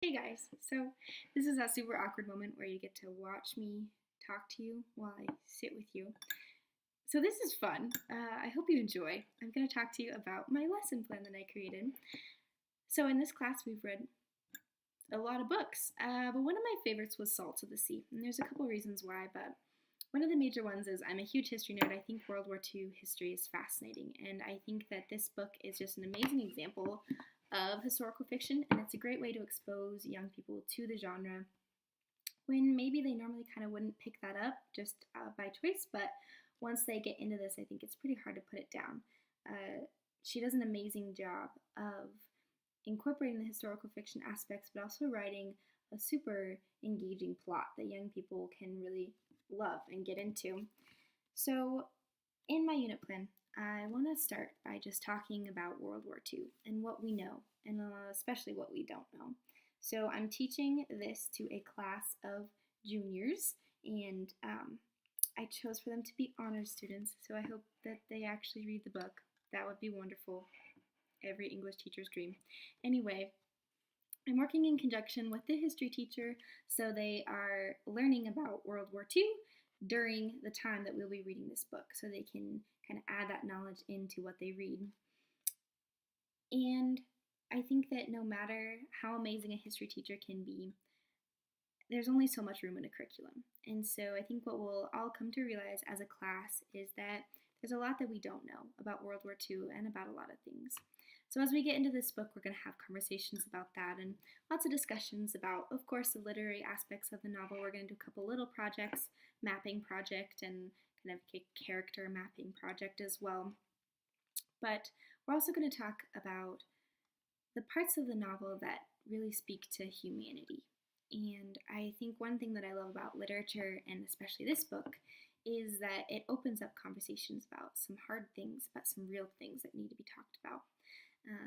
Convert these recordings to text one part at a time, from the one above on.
Hey guys, so this is that super awkward moment where you get to watch me talk to you while I sit with you. So this is fun. I hope you enjoy. I'm going to talk to you about my lesson plan that I created. So in this class, we've read a lot of books, but one of my favorites was Salt of the Sea, and there's a couple reasons why, but one of the major ones is I'm a huge history nerd. I think World War II history is fascinating, and I think that this book is just an amazing example of historical fiction, and it's a great way to expose young people to the genre when maybe they normally kind of wouldn't pick that up just by choice, but once they get into this, I think it's pretty hard to put it down. She does an amazing job of incorporating the historical fiction aspects, but also writing a super engaging plot that young people can really love and get into. So, in my unit plan, I want to start by just talking about World War II and what we know, and especially what we don't know. So, I'm teaching this to a class of juniors, and I chose for them to be honor students, so I hope that they actually read the book. That would be wonderful. Every English teacher's dream. Anyway, I'm working in conjunction with the history teacher, so they are learning about World War II during the time that we'll be reading this book, so they can kind of add that knowledge into what they read. And I think that no matter how amazing a history teacher can be, there's only so much room in a curriculum. And so I think what we'll all come to realize as a class is that there's a lot that we don't know about World War II and about a lot of things. So as we get into this book, we're going to have conversations about that and lots of discussions about, of course, the literary aspects of the novel. We're going to do a couple little projects, mapping project and kind of a character mapping project as well. But we're also going to talk about the parts of the novel that really speak to humanity. And I think one thing that I love about literature, and especially this book, is that it opens up conversations about some hard things, about some real things that need to be talked about.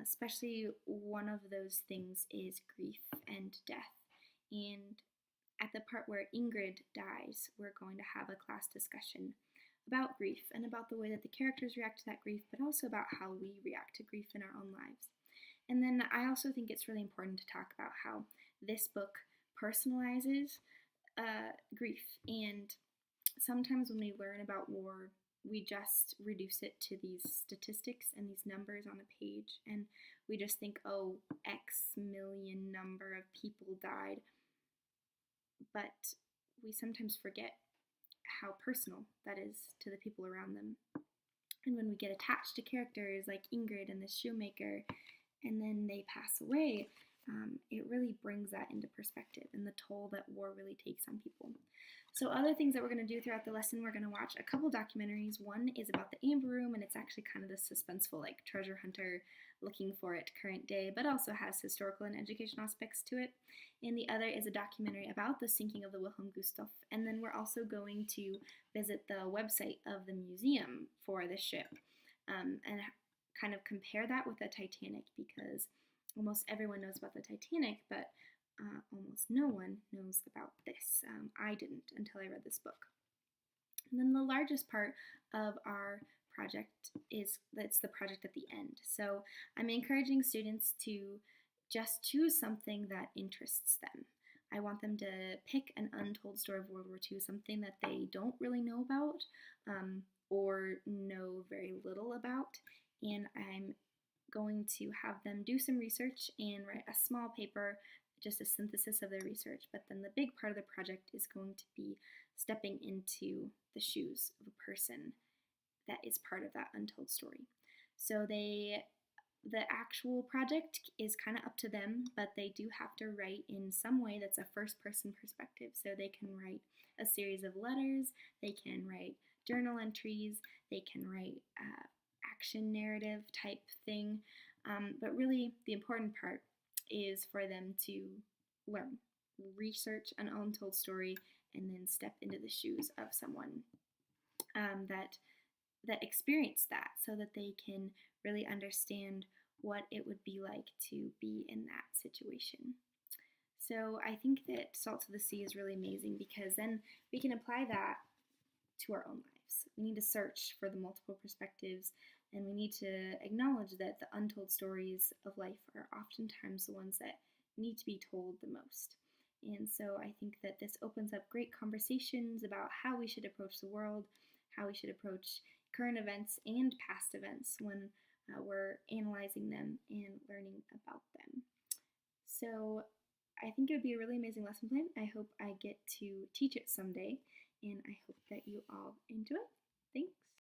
Especially one of those things is grief and death. And at the part where Ingrid dies, we're going to have a class discussion about grief and about the way that the characters react to that grief, but also about how we react to grief in our own lives. And then I also think it's really important to talk about how this book personalizes grief. And sometimes when we learn about war, we just reduce it to these statistics and these numbers on a page, and we just think, oh, X million number of people died. But we sometimes forget how personal that is to the people around them. And when we get attached to characters like Ingrid and the shoemaker, and then they pass away, it really brings that into perspective and the toll that war really takes on people. So other things that we're going to do throughout the lesson, we're going to watch a couple documentaries. One is about the Amber Room, and it's actually kind of this suspenseful, like treasure hunter looking for it current day, but also has historical and educational aspects to it. And the other is a documentary about the sinking of the Wilhelm Gustloff. And then we're also going to visit the website of the museum for the ship and kind of compare that with the Titanic, because almost everyone knows about the Titanic, but almost no one knows about this. I didn't until I read this book. And then the largest part of our project that's the project at the end. So I'm encouraging students to just choose something that interests them. I want them to pick an untold story of World War II, something that they don't really know about or know very little about, and I'm going to have them do some research and write a small paper, just a synthesis of their research. But then the big part of the project is going to be stepping into the shoes of a person that is part of that untold story. So the actual project is kind of up to them, but they do have to write in some way that's a first-person perspective. So they can write a series of letters, they can write journal entries, they can write action narrative type thing, but really the important part is for them to learn, research an untold story, and then step into the shoes of someone that experienced that, so that they can really understand what it would be like to be in that situation. So I think that Salt of the Sea is really amazing, because then we can apply that to our own lives. We need to search for the multiple perspectives, and we need to acknowledge that the untold stories of life are oftentimes the ones that need to be told the most. And so I think that this opens up great conversations about how we should approach the world, how we should approach current events and past events when we're analyzing them and learning about them. So I think it would be a really amazing lesson plan. I hope I get to teach it someday, and I hope that you all enjoy. Thanks.